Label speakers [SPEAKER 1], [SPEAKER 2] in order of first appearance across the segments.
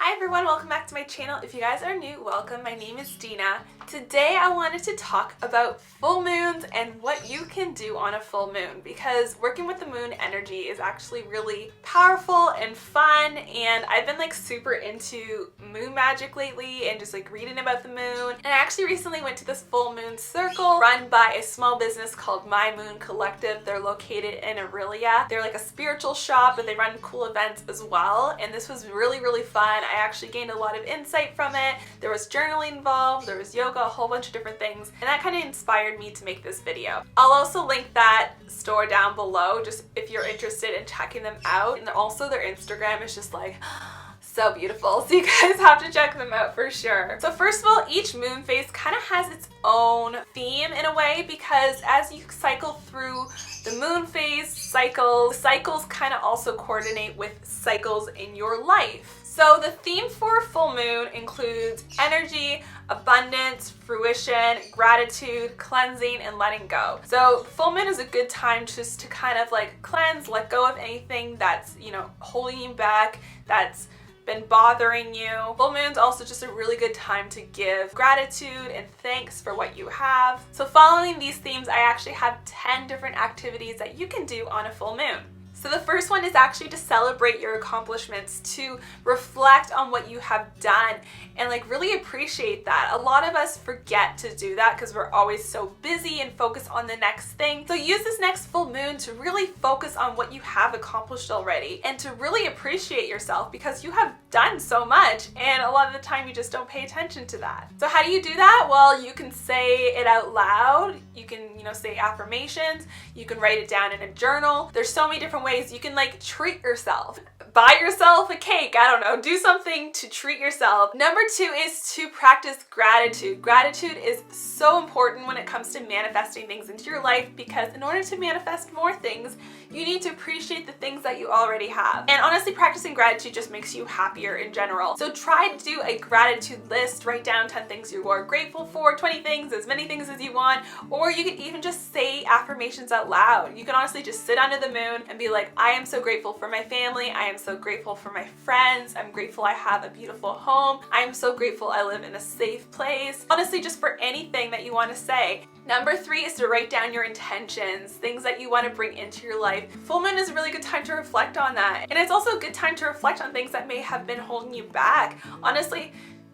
[SPEAKER 1] Hi everyone, welcome back to my channel. If you guys are new, welcome. My name is Dina. Today I wanted to talk about full moons and what you can do on a full moon, because working with the moon energy is actually really powerful and fun, and I've been like super into moon magic lately and just like reading about the moon. And I actually recently went to this full moon circle run by a small business called My Moon Collective. They're located in Aurelia. They're like a spiritual shop, but they run cool events as well, and this was really fun. I actually gained a lot of insight from it. There was journaling involved, there was yoga, a whole bunch of different things, and that kind of inspired me to make this video. I'll also link that store down below just if you're interested in checking them out, and also their Instagram is just like so beautiful, so you guys have to check them out for sure. So first of all, each moon phase kind of has its own theme in a way, because as you cycle through the moon phase cycles kind of also coordinate with cycles in your life. So the theme for full moon includes energy, abundance, fruition, gratitude, cleansing, and letting go. So full moon is a good time just to kind of like cleanse, let go of anything that's, holding you back, that's been bothering you. Full moon's also just a really good time to give gratitude and thanks for what you have. So following these themes, I actually have 10 different activities that you can do on a full moon. So the first one is actually to celebrate your accomplishments, to reflect on what you have done and like really appreciate that. A lot of us forget to do that because we're always so busy and focused on the next thing. So use this next full moon to really focus on what you have accomplished already and to really appreciate yourself, because you have done so much and a lot of the time you just don't pay attention to that. So how do you do that? Well, you can say it out loud. You can, say affirmations. You can write it down in a journal. There's so many different ways you can like treat yourself. Buy yourself a cake, I don't know, do something to treat yourself. Number 2 is to practice gratitude. Gratitude is so important when it comes to manifesting things into your life, because in order to manifest more things, you need to appreciate the things that you already have. And honestly, practicing gratitude just makes you happier in general. So try to do a gratitude list, write down 10 things you are grateful for, 20 things, as many things as you want, or you can even just say affirmations out loud. You can honestly just sit under the moon and be like, I am so grateful for my family, I am so grateful for my friends, I'm grateful I have a beautiful home, I am so grateful I live in a safe place. Honestly, just for anything that you want to say. Number 3 is to write down your intentions, things that you want to bring into your life. Full moon is a really good time to reflect on that. And it's also a good time to reflect on things that may have been holding you back. Honestly,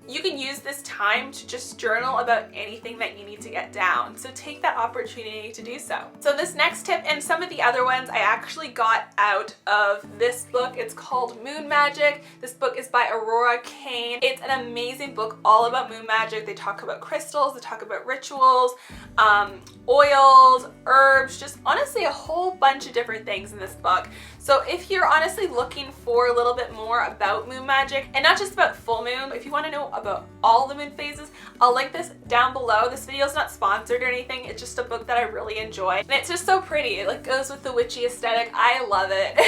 [SPEAKER 1] you can use this time to just journal about anything that you need to get down. So take that opportunity to do so. So this next tip and some of the other ones I actually got out of this book. It's called Moon Magic. This book is by Aurora Kane. It's an amazing book all about moon magic. They talk about crystals, they talk about rituals, oils, herbs, just honestly a whole bunch of different things in this book. So if you're honestly looking for a little bit more about moon magic, and not just about full moon, if you want to know about all the moon phases, I'll link this down below. This video is not sponsored or anything, it's just a book that I really enjoy, and it's just so pretty. It like goes with the witchy aesthetic. I love it.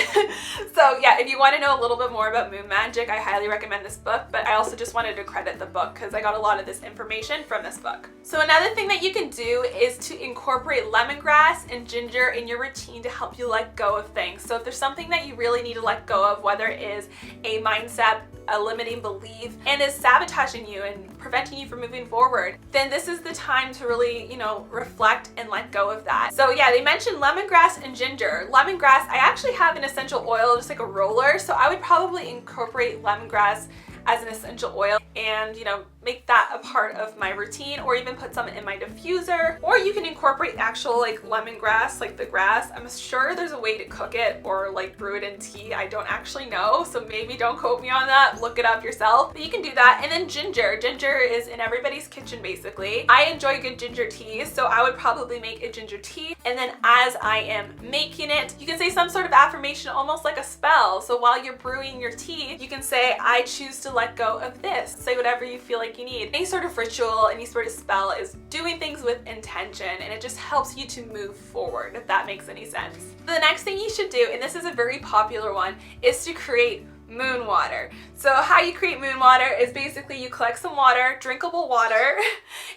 [SPEAKER 1] So yeah, if you want to know a little bit more about moon magic, I highly recommend this book, but I also just wanted to credit the book because I got a lot of this information from this book. So another thing that you can do is to incorporate lemongrass and ginger in your routine to help you let go of things. So if there's something that you really need to let go of, whether it is a mindset, a limiting belief, and is sabotaging you and preventing you from moving forward, then this is the time to really, reflect and let go of that. So yeah, they mentioned lemongrass and ginger. Lemongrass, I actually have an essential oil, just like a roller, so I would probably incorporate lemongrass as an essential oil and make that a part of my routine, or even put some in my diffuser. Or you can incorporate actual like lemongrass, like the grass. I'm sure there's a way to cook it or like brew it in tea. I don't actually know, so maybe don't quote me on that, look it up yourself, but you can do that. And then ginger is in everybody's kitchen basically. I enjoy good ginger tea, so I would probably make a ginger tea, and then as I am making it, you can say some sort of affirmation, almost like a spell. So while you're brewing your tea, you can say, I choose to let go of this. Say whatever you feel like you need. Any sort of ritual, any sort of spell is doing things with intention, and it just helps you to move forward, if that makes any sense. The next thing you should do, and this is a very popular one, is to create moon water. So how you create moon water is basically you collect some water, drinkable water,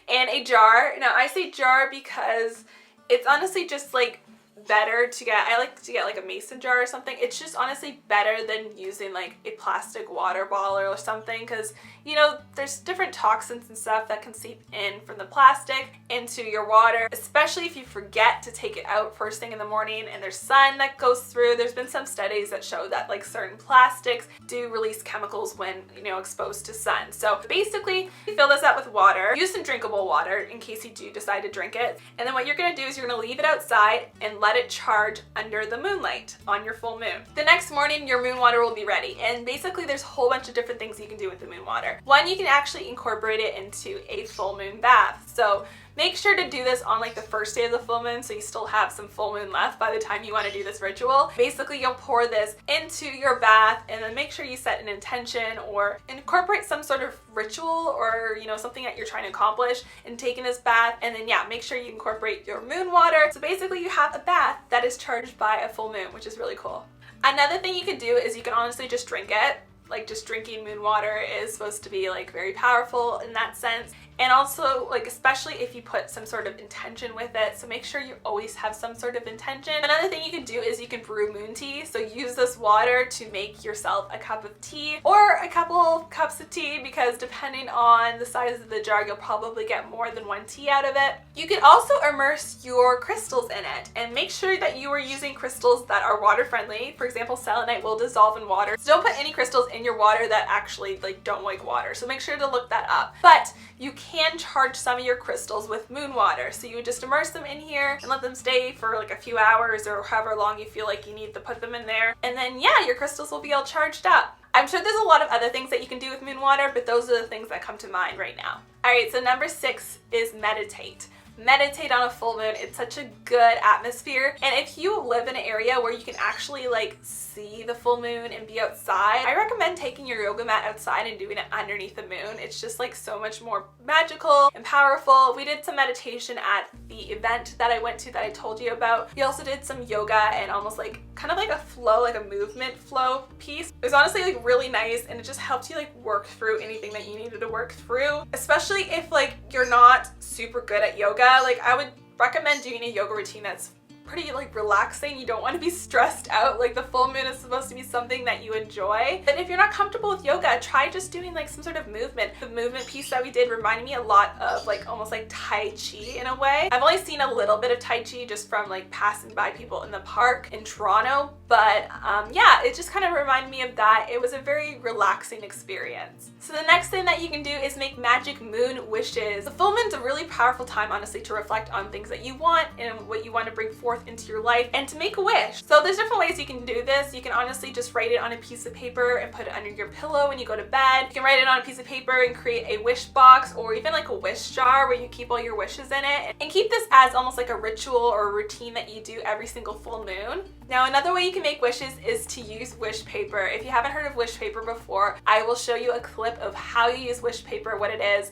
[SPEAKER 1] in a jar. Now I say jar because it's honestly just like better to get, I like to get like a mason jar or something. It's just honestly better than using like a plastic water bottle or something, because you know there's different toxins and stuff that can seep in from the plastic into your water, especially if you forget to take it out first thing in the morning and there's sun that goes through. There's been some studies that show that like certain plastics do release chemicals when, you know, exposed to sun. So basically you fill this up with water, use some drinkable water in case you do decide to drink it, and then what you're going to do is you're going to leave it outside and let it charge under the moonlight on your full moon. The next morning your moon water will be ready, and basically there's a whole bunch of different things you can do with the moon water. One, you can actually incorporate it into a full moon bath. So make sure to do this on like the first day of the full moon so you still have some full moon left by the time you want to do this ritual. Basically you'll pour this into your bath and then make sure you set an intention or incorporate some sort of ritual or, you know, something that you're trying to accomplish in taking this bath, and then yeah, make sure you incorporate your moon water. So basically you have a bath that is charged by a full moon, which is really cool. Another thing you can do is you can honestly just drink it. Like just drinking moon water is supposed to be like very powerful in that sense. And also, like, especially if you put some sort of intention with it, so make sure you always have some sort of intention. Another thing you can do is you can brew moon tea. So use this water to make yourself a cup of tea or a couple cups of tea, because depending on the size of the jar, you'll probably get more than one tea out of it. You can also immerse your crystals in it and make sure that you are using crystals that are water friendly. For example, selenite will dissolve in water. So don't put any crystals in your water that actually like don't like water. So make sure to look that up. But you can charge some of your crystals with moon water. So you would just immerse them in here and let them stay for like a few hours or however long you feel like you need to put them in there. And then yeah, your crystals will be all charged up. I'm sure there's a lot of other things that you can do with moon water, but those are the things that come to mind right now. All right, so number 6 is meditate. Meditate on a full moon. It's such a good atmosphere, and if you live in an area where you can actually like see the full moon and be outside, I recommend taking your yoga mat outside and doing it underneath the moon. It's just like so much more magical and powerful. We did some meditation at the event that I went to that I told you about. We also did some yoga and almost like kind of like a flow, like a movement flow piece. It was honestly like really nice, and it just helped you like work through anything that you needed to work through, especially if like you're not super good at yoga. Like I would recommend doing a yoga routine that's pretty like relaxing. You don't want to be stressed out. Like the full moon is supposed to be something that you enjoy. But if you're not comfortable with yoga, try just doing like some sort of movement. The movement piece that we did reminded me a lot of like almost like Tai Chi in a way. I've only seen a little bit of Tai Chi just from like passing by people in the park in Toronto, but yeah, it just kind of reminded me of that. It was a very relaxing experience. So the next thing that you can do is make magic moon wishes. The full moon's a really powerful time, honestly, to reflect on things that you want and what you want to bring forth into your life and to make a wish. So there's different ways you can do this. You can honestly just write it on a piece of paper and put it under your pillow when you go to bed. You can write it on a piece of paper and create a wish box, or even like a wish jar where you keep all your wishes in it, and keep this as almost like a ritual or a routine that you do every single full moon. Now another way you can make wishes is to use wish paper. If you haven't heard of wish paper before, I will show you a clip of how you use wish paper, what it is.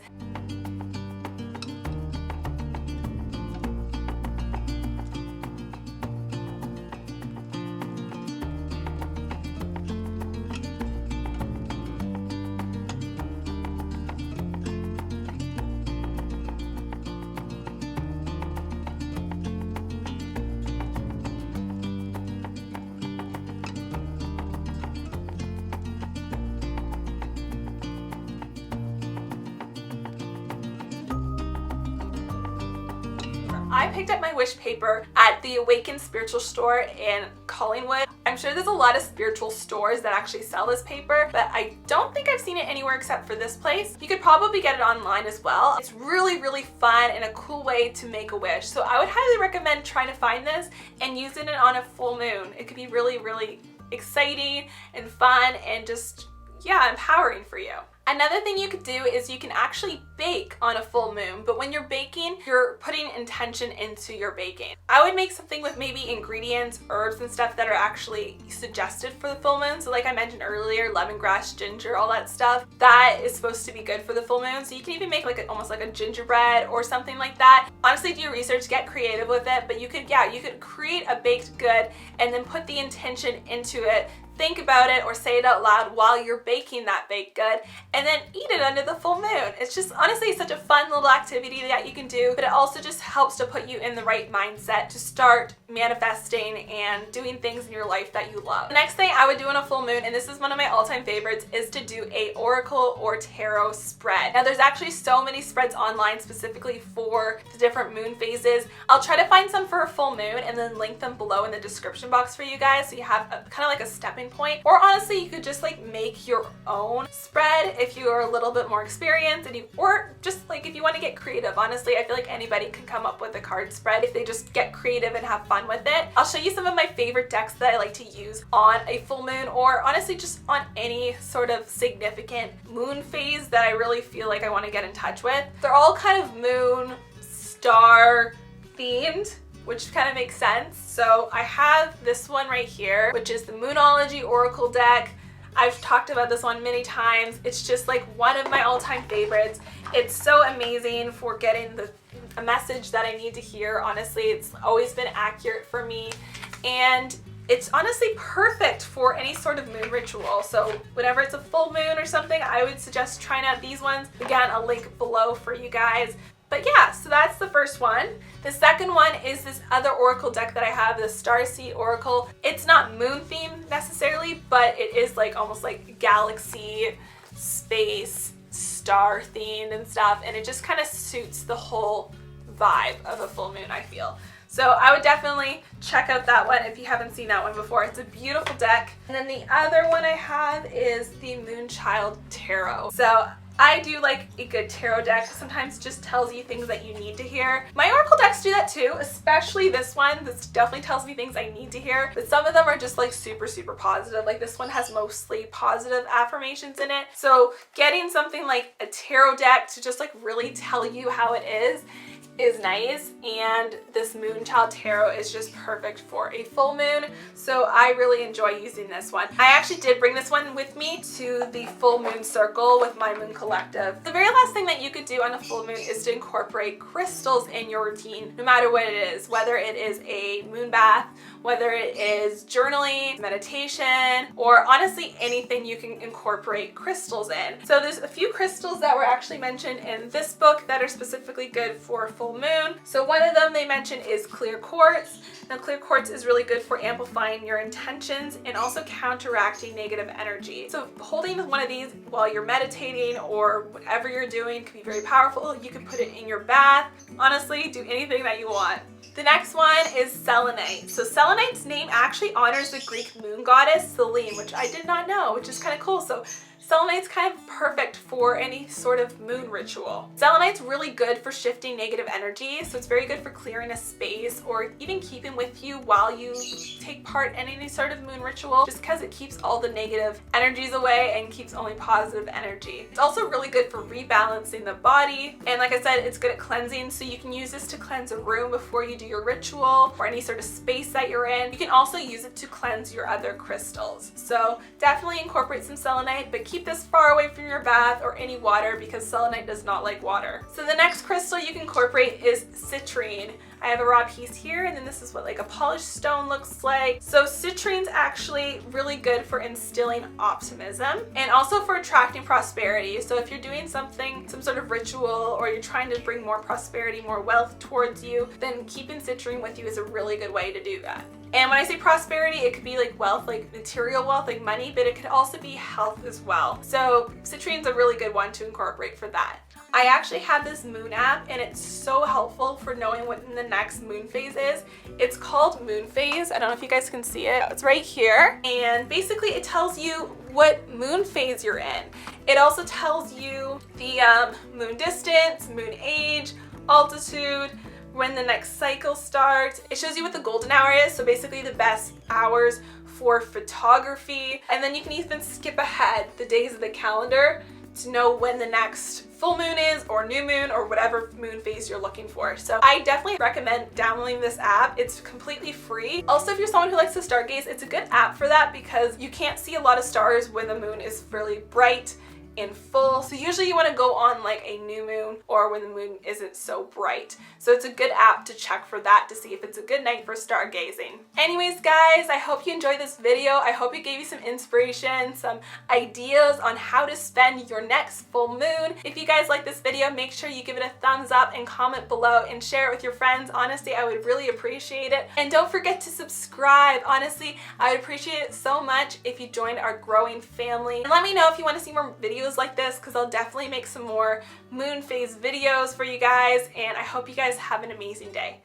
[SPEAKER 1] I picked up my wish paper at the Awakened Spiritual Store in Collingwood. I'm sure there's a lot of spiritual stores that actually sell this paper, but I don't think I've seen it anywhere except for this place. You could probably get it online as well. It's really, really fun and a cool way to make a wish. So I would highly recommend trying to find this and using it on a full moon. It could be really, really exciting and fun and just, yeah, empowering for you. Another thing you could do is you can actually bake on a full moon, but when you're baking, you're putting intention into your baking. I would make something with maybe ingredients, herbs and stuff that are actually suggested for the full moon. So like I mentioned earlier, lemongrass, ginger, all that stuff, that is supposed to be good for the full moon. So you can even make like almost like a gingerbread or something like that. Honestly, do your research, get creative with it, but you could, yeah, you could create a baked good and then put the intention into it think about it or say it out loud while you're baking that baked good, and then eat it under the full moon. It's just honestly such a fun little activity that you can do, but it also just helps to put you in the right mindset to start manifesting and doing things in your life that you love. The next thing I would do on a full moon, and this is one of my all-time favorites, is to do a oracle or tarot spread. Now there's actually so many spreads online specifically for the different moon phases. I'll try to find some for a full moon and then link them below in the description box for you guys so you have kind of like a stepping point. Or honestly, you could just like make your own spread if you are a little bit more experienced, and or just like if you want to get creative. Honestly, I feel like anybody can come up with a card spread if they just get creative and have fun with it. I'll show you some of my favorite decks that I like to use on a full moon, or honestly just on any sort of significant moon phase that I really feel like I want to get in touch with. They're all kind of moon, star themed, which kind of makes sense. So I have this one right here, which is the Moonology Oracle deck. I've talked about this one many times. It's just like one of my all-time favorites. It's so amazing for getting a message that I need to hear. Honestly, it's always been accurate for me, and it's honestly perfect for any sort of moon ritual. So whenever it's a full moon or something, I would suggest trying out these ones. Again, a link below for you guys. But yeah, so that's the first one. The second one is this other oracle deck that I have, the Starseed Oracle. It's not moon themed necessarily, but it is like almost like galaxy, space, star themed and stuff, and it just kind of suits the whole vibe of a full moon, I feel. So I would definitely check out that one if you haven't seen that one before. It's a beautiful deck. And then the other one I have is the Moonchild Tarot. So I do like a good tarot deck. Sometimes it just tells you things that you need to hear. My oracle decks do that too, especially this one. This definitely tells me things I need to hear, but some of them are just like super, super positive. Like this one has mostly positive affirmations in it. So getting something like a tarot deck to just like really tell you how it is nice, and this Moonchild Tarot is just perfect for a full moon, so I really enjoy using this one. I actually did bring this one with me to the full moon circle with my moon collective. The very last thing that you could do on a full moon is to incorporate crystals in your routine, no matter what it is, whether it is a moon bath, whether it is journaling, meditation, or honestly anything you can incorporate crystals in. So there's a few crystals that were actually mentioned in this book that are specifically good for a full moon. So one of them they mention is clear quartz. Now clear quartz is really good for amplifying your intentions and also counteracting negative energy. So holding one of these while you're meditating or whatever you're doing can be very powerful. You can put it in your bath. Honestly, do anything that you want. The next one is selenite. So selenite's name actually honors the Greek moon goddess Selene, which I did not know, which is kind of cool. So selenite's kind of perfect for any sort of moon ritual. Selenite's really good for shifting negative energy, so it's very good for clearing a space or even keeping with you while you take part in any sort of moon ritual, just because it keeps all the negative energies away and keeps only positive energy. It's also really good for rebalancing the body, and like I said, it's good at cleansing, so you can use this to cleanse a room before you do your ritual or any sort of space that you're in. You can also use it to cleanse your other crystals. So definitely incorporate some selenite, but keep this far away from your bath or any water because selenite does not like water. So the next crystal you can incorporate is citrine. I have a raw piece here, and then this is what like a polished stone looks like. So citrine's actually really good for instilling optimism and also for attracting prosperity. So if you're doing something, some sort of ritual, or you're trying to bring more prosperity, more wealth towards you, then keeping citrine with you is a really good way to do that. And when I say prosperity, it could be like wealth, like material wealth, like money, but it could also be health as well. So citrine's a really good one to incorporate for that. I actually have this moon app, and it's so helpful for knowing what the next moon phase is. It's called Moon Phase. I don't know if you guys can see it. It's right here. And basically it tells you what moon phase you're in. It also tells you the moon distance, moon age, altitude, when the next cycle starts. It shows you what the golden hour is, so basically the best hours for photography. And then you can even skip ahead the days of the calendar to know when the next full moon is, or new moon, or whatever moon phase you're looking for. So I definitely recommend downloading this app. It's completely free. Also, if you're someone who likes to stargaze, it's a good app for that because you can't see a lot of stars when the moon is really bright in full. So usually you want to go on like a new moon or when the moon isn't so bright. So it's a good app to check for that to see if it's a good night for stargazing. Anyways guys, I hope you enjoyed this video. I hope it gave you some inspiration, some ideas on how to spend your next full moon. If you guys like this video, make sure you give it a thumbs up and comment below and share it with your friends. Honestly, I would really appreciate it. And don't forget to subscribe. Honestly, I would appreciate it so much if you joined our growing family. And let me know if you want to see more videos like this, because I'll definitely make some more moon phase videos for you guys. And I hope you guys have an amazing day.